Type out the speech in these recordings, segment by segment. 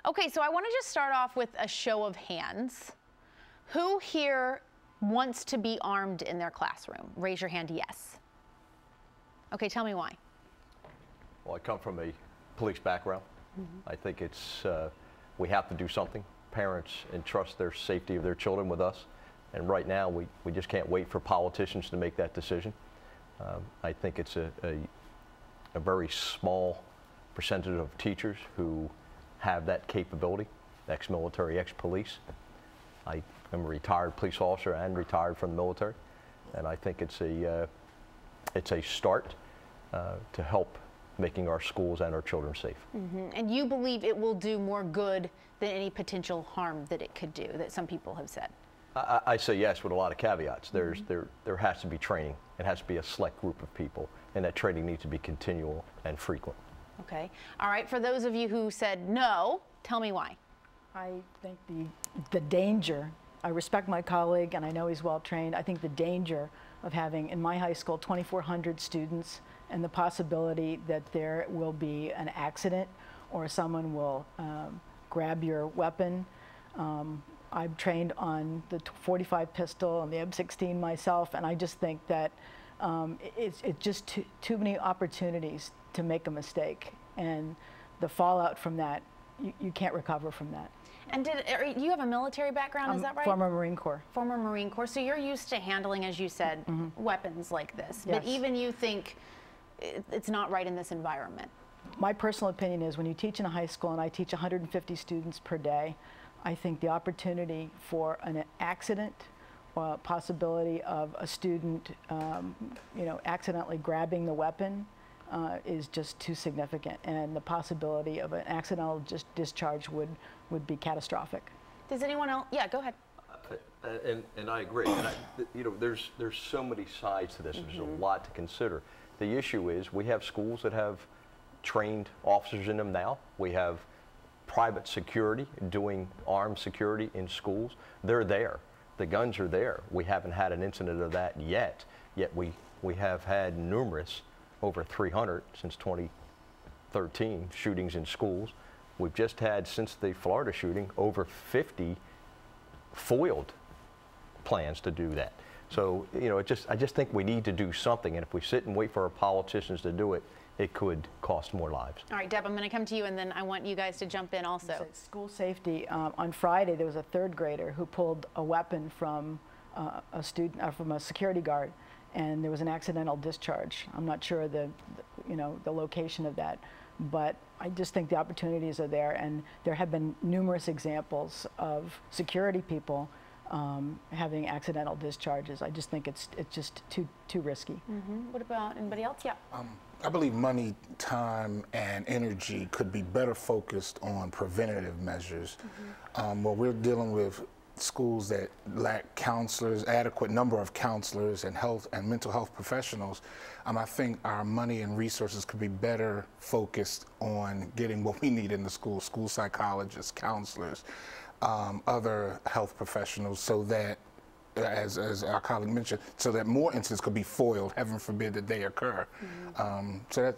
Okay, so I want to just start off with a show of hands. Who here wants to be armed in their classroom? Raise your hand, yes. Okay, tell me why. Well, I come from a police background. I think it's, we have to do something. Parents entrust their safety of their children with us. And right now, we just can't wait for politicians to make that decision. I think it's a very small percentage of teachers who have that capability, ex-military, ex-police. I am a retired police officer and retired from the military. And I think it's a start to help making our schools and our children safe. And you believe it will do more good than any potential harm that it could do, that some people have said? I say yes with a lot of caveats. There has to be training. It has to be a select group of people, and that training needs to be continual and frequent. Okay. All right. For those of you who said no, tell me why. I think the danger, I respect my colleague and I know he's well trained. I think the danger of having, in my high school, 2,400 students and the possibility that there will be an accident or someone will grab your weapon. I've trained on the .45 pistol and the M16 myself, and I just think that it's just too many opportunities to make a mistake, and the fallout from that, you can't recover from that. And you have a military background, is that right? Former Marine Corps. Former Marine Corps, so you're used to handling, as you said, weapons like this, Yes. but even you think it's not right in this environment. My personal opinion is when you teach in a high school, and I teach 150 students per day, I think the opportunity for an accident, possibility of a student accidentally grabbing the weapon is just too significant, and the possibility of an accidental discharge would be catastrophic. Does anyone else? Yeah, go ahead. And I agree. And there's so many sides to this. There's a lot to consider. The issue is we have schools that have trained officers in them now. We have private security doing armed security in schools. They're there. The guns are there. We haven't had an incident of that yet. Yet we have had numerous, over 300 since 2013, shootings in schools. We've just had, since the Florida shooting, over 50 foiled plans to do that. So, I just think we need to do something, and if we sit and wait for our politicians to do it, it could cost more lives. All right, Deb, I'm going to come to you, and then I want you guys to jump in also. School safety. On Friday, there was a third grader who pulled a weapon from a student, from a security guard, and there was an accidental discharge. I'm not sure the location of that, but I just think the opportunities are there, and there have been numerous examples of security people having accidental discharges. I just think it's just too risky. What about anybody else? Yeah. I believe money, time, and energy could be better focused on preventative measures. Well, we're dealing with schools that lack counselors, adequate number of counselors and health and mental health professionals. I think our money and resources could be better focused on getting what we need in the school psychologists, counselors, other health professionals, so that, as our colleague mentioned, so that more incidents could be foiled, heaven forbid that they occur. So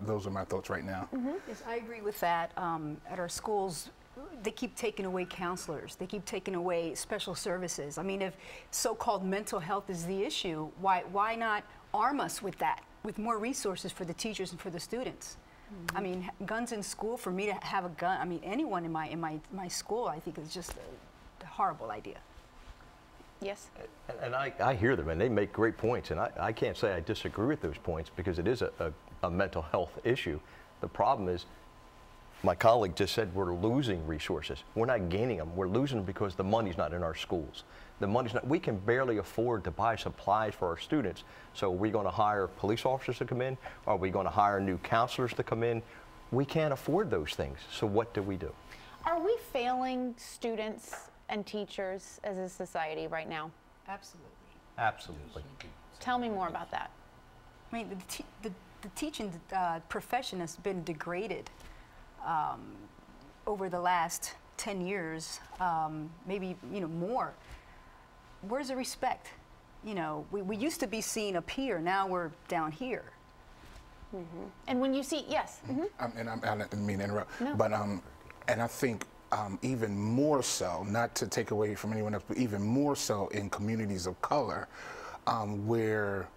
those are my thoughts right now. Yes, I agree with that. At our schools, they keep taking away counselors. They keep taking away special services. I mean, if so-called mental health is the issue, why not arm us with that, with more resources for the teachers and for the students? I mean, guns in school, for me to have a gun, I mean, anyone in my school, I think is just a horrible idea. Yes. And I hear them, and they make great points, and I can't say I disagree with those points, because it is a mental health issue. The problem is, my colleague just said we're losing resources. We're not gaining them. We're losing them because the money's not in our schools. The money's not. We can barely afford to buy supplies for our students. So are we going to hire police officers to come in? Are we going to hire new counselors to come in? We can't afford those things. So what do we do? Are we failing students and teachers as a society right now? Absolutely. Absolutely. Tell me more about that. I mean, the teaching profession has been degraded over the last 10 years, maybe more. Where's the respect? We used to be seen up here, now we're down here. And when you see, yes. And I didn't mean to interrupt, No. but And I think even more so, not to take away from anyone else, but even more so in communities of color, where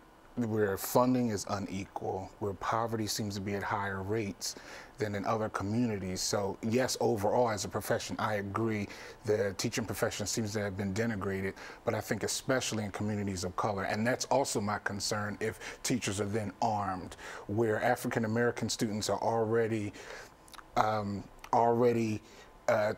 funding is unequal, where poverty seems to be at higher rates than in other communities. So yes, overall as a profession, I agree the teaching profession seems to have been denigrated, but I think especially in communities of color, and that's also my concern if teachers are then armed, where African American students are already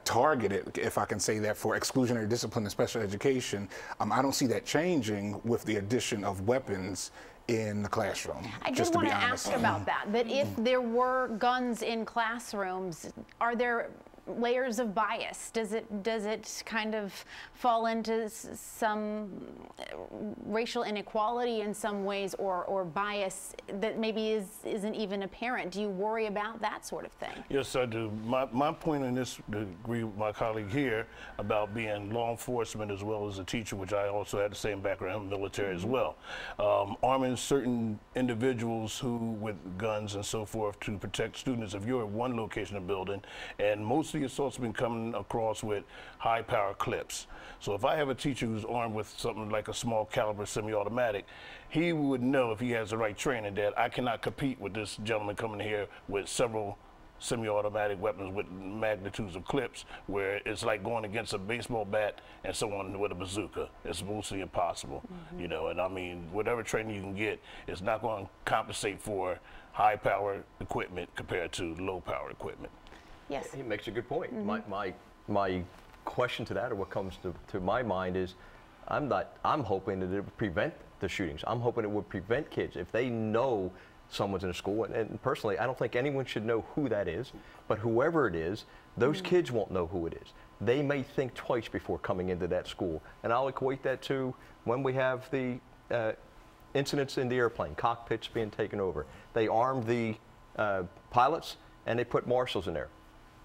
targeted, if I can say that, for exclusionary discipline and special education. I don't see that changing with the addition of weapons in the classroom. I did want to ask about that, that if there were guns in classrooms, are there layers of bias? Does it kind of fall into some racial inequality in some ways, or bias that maybe isn't even apparent? Do you worry about that sort of thing? Yes, I do. My point in this, to agree with my colleague here, about being law enforcement as well as a teacher, which I also had the same background in the military as well. Arming certain individuals who with guns and so forth to protect students. If you're at one location of the building, and most of the assaults have been coming across with high power clips. So if I have a teacher who's armed with something like a small caliber semi-automatic, he would know, if he has the right training, that I cannot compete with this gentleman coming here with several semi-automatic weapons with magnitudes of clips, where it's like going against a baseball bat and someone with a bazooka. It's mostly impossible, you know. And I mean, whatever training you can get, it's not going to compensate for high power equipment compared to low power equipment. Yes. He makes a good point. My question to that, or what comes to my mind, is I'm hoping that it would prevent the shootings. I'm hoping it would prevent kids if they know someone's in a school. And personally, I don't think anyone should know who that is, but whoever it is, those kids won't know who it is. They may think twice before coming into that school. And I'll equate that to when we have the incidents in the airplane, cockpits being taken over. They armed the pilots and they put marshals in there.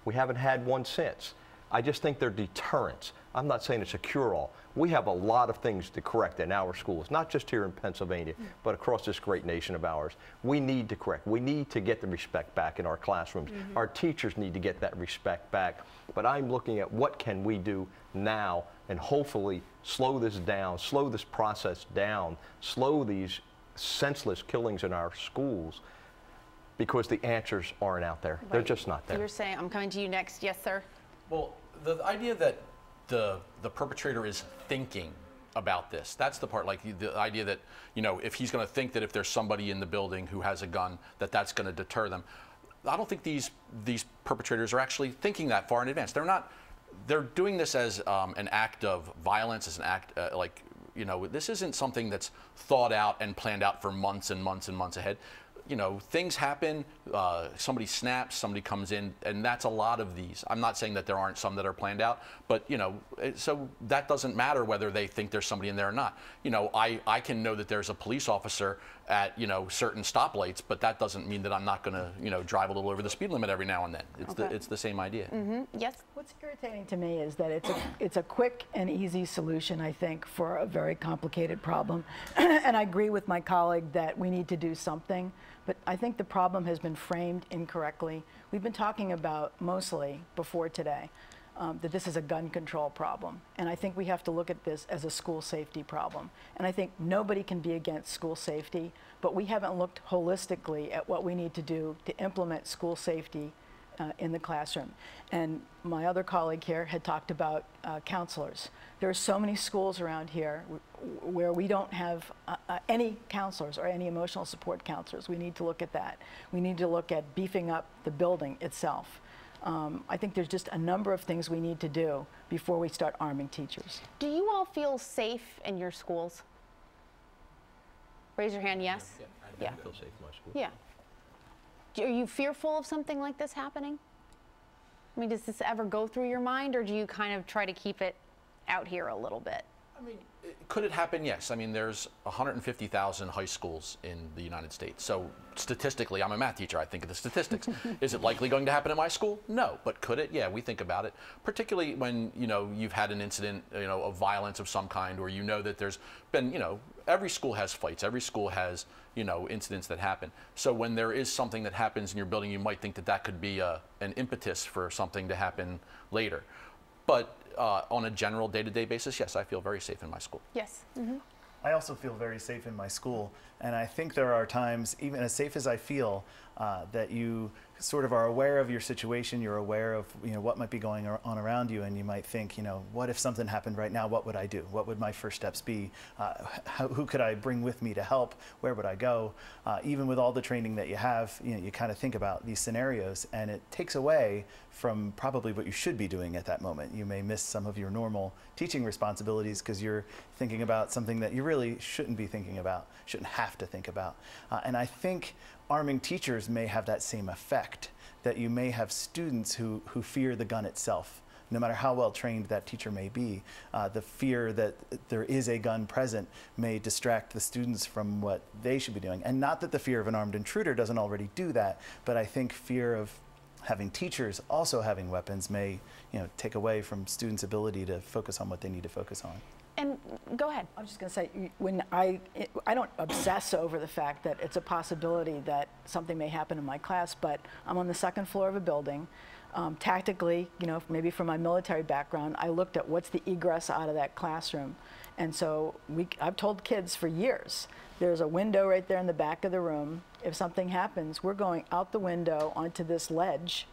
We haven't had one since. I just think they're deterrents. I'm not saying it's a cure-all. We have a lot of things to correct in our schools, not just here in Pennsylvania, but across this great nation of ours. We need to correct. We need to get the respect back in our classrooms. Our teachers need to get that respect back. But I'm looking at what can we do now and hopefully slow this down, slow this process down, slow these senseless killings in our schools, because the answers aren't out there. They're just not there. You're saying, I'm coming to you next. Yes, sir. Well, the idea that the perpetrator is thinking about this, that's the part, like the idea that, you know, if he's going to think that if there's somebody in the building who has a gun, that's going to deter them. I don't think these perpetrators are actually thinking that far in advance. They're doing this as an act of violence, as an act like, you know, this isn't something that's thought out and planned out for months and months and months ahead. You know, things happen, somebody snaps, somebody comes in, and that's a lot of these. I'm not saying that there aren't some that are planned out, but, you know, so that doesn't matter whether they think there's somebody in there or not. You know, I can know that there's a police officer at, you know, certain stoplights, but that doesn't mean that I'm not going to, you know, drive a little over the speed limit every now and then. It's the same idea. Yes. What's irritating to me is that it's a quick and easy solution, I think, for a very complicated problem. And I agree with my colleague that we need to do something, but I think the problem has been framed incorrectly. We've been talking about mostly before today that this is a gun control problem. And I think we have to look at this as a school safety problem. And I think nobody can be against school safety, but we haven't looked holistically at what we need to do to implement school safety in the classroom. And my other colleague here had talked about counselors. There are so many schools around here where we don't have any counselors or any emotional support counselors. We need to look at that. We need to look at beefing up the building itself. I think there's just a number of things we need to do before we start arming teachers. Do you all feel safe in your schools? Raise your hand, yes? Yeah, I feel safe in my school. Yeah. Are you fearful of something like this happening? I mean, does this ever go through your mind, or do you kind of try to keep it out here a little bit? I mean, could it happen? Yes. I mean, there's 150,000 high schools in the United States. So statistically, I'm a math teacher. I think of the statistics. Is it likely going to happen at my school? No. But could it? Yeah, we think about it. Particularly when, you've had an incident, of violence of some kind, or that there's been, every school has fights. Every school has, incidents that happen. So when there is something that happens in your building, you might think that could be an impetus for something to happen later. But on a general day-to-day basis, yes, I feel very safe in my school. Yes. Mm-hmm. I also feel very safe in my school, and I think there are times, even as safe as I feel, that you sort of are aware of your situation, you're aware of what might be going on around you, and you might think, what if something happened right now, what would I do? What would my first steps be? Who could I bring with me to help? Where would I go? Even with all the training that you have, you kind of think about these scenarios, and it takes away from probably what you should be doing at that moment. You may miss some of your normal teaching responsibilities because you're thinking about something that you really shouldn't be thinking about, shouldn't have to think about. And I think arming teachers may have that same effect, that you may have students who fear the gun itself. No matter how well trained that teacher may be, the fear that there is a gun present may distract the students from what they should be doing. And not that the fear of an armed intruder doesn't already do that, but I think fear of having teachers also having weapons may take away from students' ability to focus on what they need to focus on. And go ahead. I'm just going to say, when I don't obsess over the fact that it's a possibility that something may happen in my class, but I'm on the second floor of a building. Tactically, maybe from my military background, I looked at what's the egress out of that classroom. And so I've told kids for years, there's a window right there in the back of the room. If something happens, we're going out the window onto this ledge,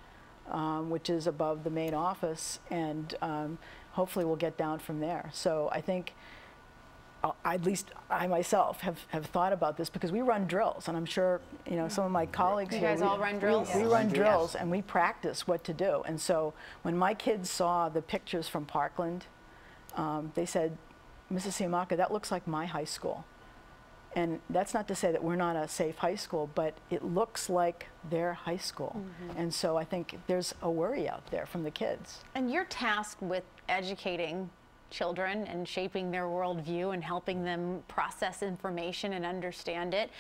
which is above the main office, and hopefully we'll get down from there. So I think, at least I myself have thought about this, because we run drills, and I'm sure some of my colleagues you here. You guys all run drills? We run drills, and we practice what to do. And so when my kids saw the pictures from Parkland, they said, Mrs. Siamaka, that looks like my high school. And that's not to say that we're not a safe high school, but it looks like their high school. Mm-hmm. And so I think there's a worry out there from the kids. And you're tasked with educating children and shaping their worldview and helping them process information and understand it.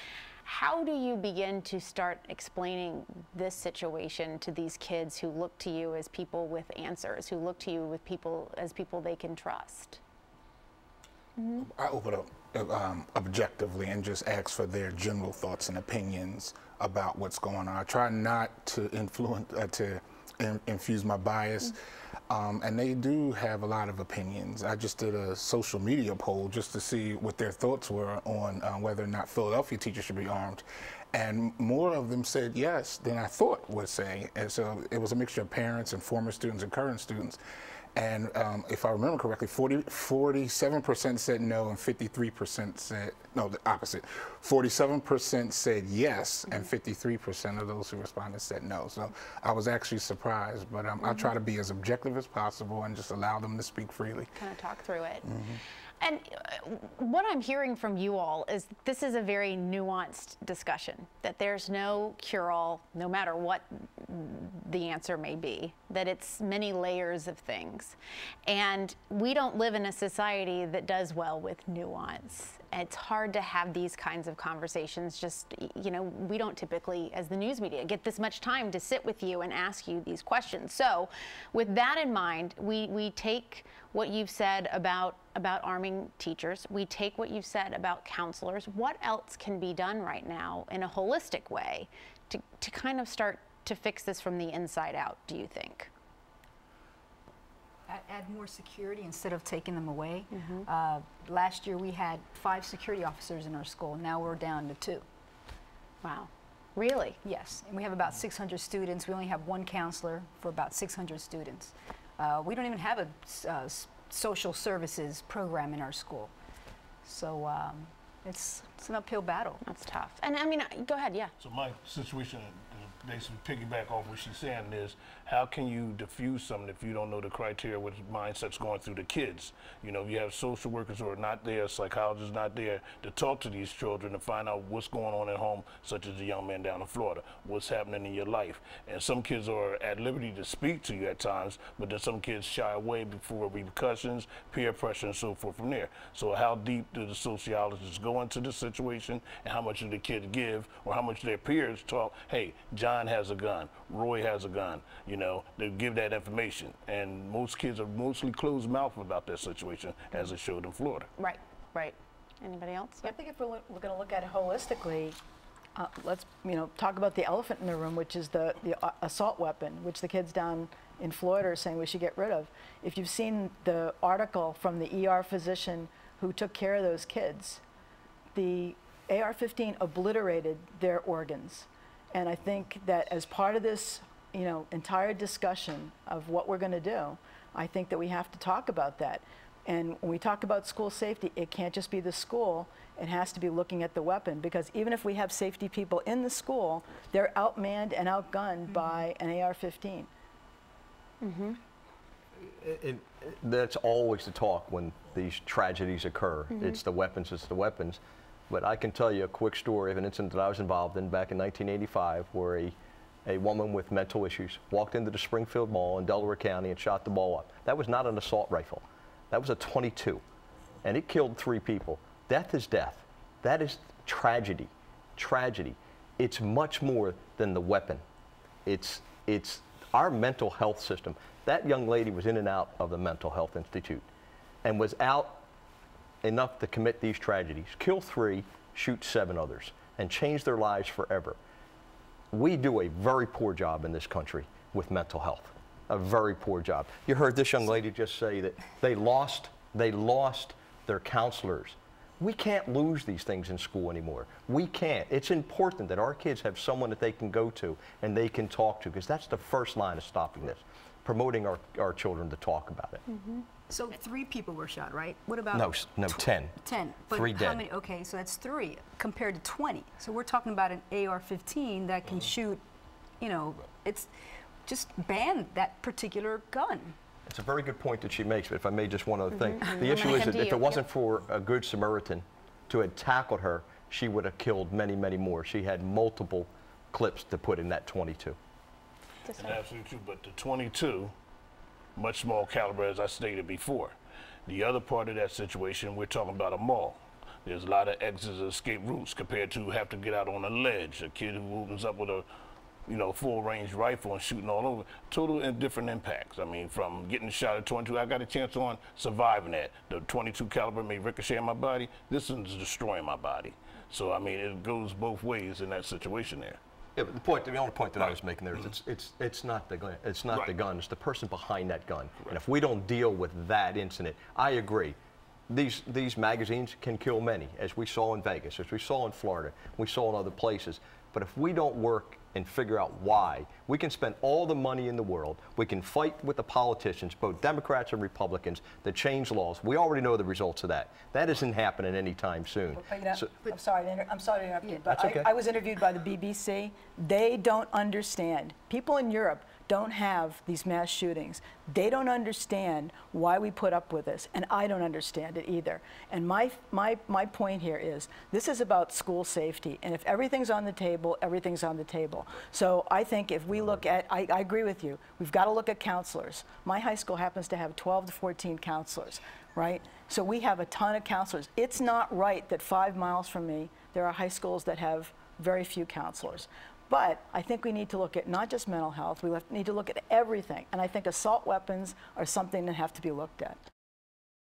How do you begin to start explaining this situation to these kids who look to you as people with answers, who look to you with as people they can trust? Mm-hmm. I open up objectively and just ask for their general thoughts and opinions about what's going on. I try not to infuse my bias, and they do have a lot of opinions. I just did a social media poll just to see what their thoughts were on whether or not Philadelphia teachers should be armed. And more of them said yes than I thought would say. And so it was a mixture of parents and former students and current students. And if I remember correctly, 47% said no and 53% said, no, the opposite. 47% said yes and 53% of those who responded said no. So I was actually surprised, but I try to be as objective as possible and just allow them to speak freely. Kind of talk through it. And what I'm hearing from you all is this is a very nuanced discussion, that there's no cure-all, no matter what the answer may be, that it's many layers of things. And we don't live in a society that does well with nuance. It's hard to have these kinds of conversations. Just, we don't typically, as the news media, get this much time to sit with you and ask you these questions. So with that in mind, we take what you've said about arming teachers. We take what you've said about counselors. What else can be done right now in a holistic way to kind of start to fix this from the inside out, do you think? Add more security instead of taking them away. Mm-hmm. Last year we had 5 security officers in our school. Now we're down to 2. Wow. Really? Yes. And we have about 600 students. We only have 1 counselor for about 600 students. We don't even have a social services program in our school. So it's an uphill battle. That's tough. And I mean, go ahead, yeah. So my situation, basically piggyback off what she's saying is, how can you diffuse something if you don't know the criteria, what mindset's going through the kids? You know, you have social workers who are not there, psychologists not there to talk to these children and find out what's going on at home, such as the young man down in Florida, what's happening in your life. And some kids are at liberty to speak to you at times, but then some kids shy away before repercussions, peer pressure, and so forth from there. So how deep do the sociologists go into the situation, and how much do the kids give, or how much their peers talk, hey, John has a gun, Roy has a gun, you know, they give that information. And most kids are mostly closed mouth about that situation, as it showed in Florida. Right, right. Anybody else? I think if we're going to look at it holistically, let's talk about the elephant in the room, which is the assault weapon, which the kids down in Florida are saying we should get rid of. If you've seen the article from the ER physician who took care of those kids, the AR-15 obliterated their organs. And I think that as part of this entire discussion of what we're going to do, I think that we have to talk about that. And when we talk about school safety, it can't just be the school. It has to be looking at the weapon, because even if we have safety people in the school, they're outmanned and outgunned by an AR-15. That's always the talk when these tragedies occur. It's the weapons, it's the weapons. But I can tell you a quick story of an incident that I was involved in back in 1985, where a woman with mental issues walked into the Springfield Mall in Delaware County and shot the ball up. That was not an assault rifle. That was a .22, and it killed 3 people. Death is death. That is tragedy. Tragedy. It's much more than the weapon. It's our mental health system. That young lady was in and out of the mental health institute and was out enough to commit these tragedies, kill 3, shoot 7 others, and change their lives forever. We do a very poor job in this country with mental health. A very poor job. You heard this young lady just say that they lost their counselors. We can't lose these things in school anymore. We can't. It's important that our kids have someone that they can go to and they can talk to, because that's the first line of stopping this, promoting our children to talk about it. So 3 people were shot, right? What about? No, 10. 10. But 3 dead. how many? Okay, so that's 3 compared to 20. So we're talking about an AR-15 that can shoot, it's just ban that particular gun. It's a very good point that she makes, but if I may, just one other thing. The issue is that if it wasn't for a good Samaritan to have tackled her, she would have killed many, many more. She had multiple clips to put in that .22. That's absolutely true, but the .22, much smaller caliber, as I stated before. The other part of that situation, we're talking about a mall. There's a lot of exits and escape routes compared to have to get out on a ledge. A kid who opens up with a full-range rifle and shooting all over, total and different impacts. I mean, from getting shot at .22, I got a chance on surviving that. The .22 caliber may ricochet in my body. This one's destroying my body. So, I mean, it goes both ways in that situation there. Yeah, but the only point that I was making there is it's not the gun. It's not the gun. It's the person behind that gun. Right. And if we don't deal with that incident, I agree. These magazines can kill many, as we saw in Vegas, as we saw in Florida, we saw in other places. But if we don't work and figure out why, we can spend all the money in the world. We can fight with the politicians, both Democrats and Republicans, that change laws. We already know the results of that. That isn't happening anytime soon. I'm sorry to interrupt you, but okay. I was interviewed by the BBC. They don't understand. People in Europe don't have these mass shootings. They don't understand why we put up with this, and I don't understand it either. And my point here is, this is about school safety, and if everything's on the table, everything's on the table. So I think if we look at, I agree with you, we've got to look at counselors. My high school happens to have 12 to 14 counselors, right? So we have a ton of counselors. It's not right that 5 miles from me, there are high schools that have very few counselors. But I think we need to look at not just mental health, we need to look at everything. And I think assault weapons are something that have to be looked at.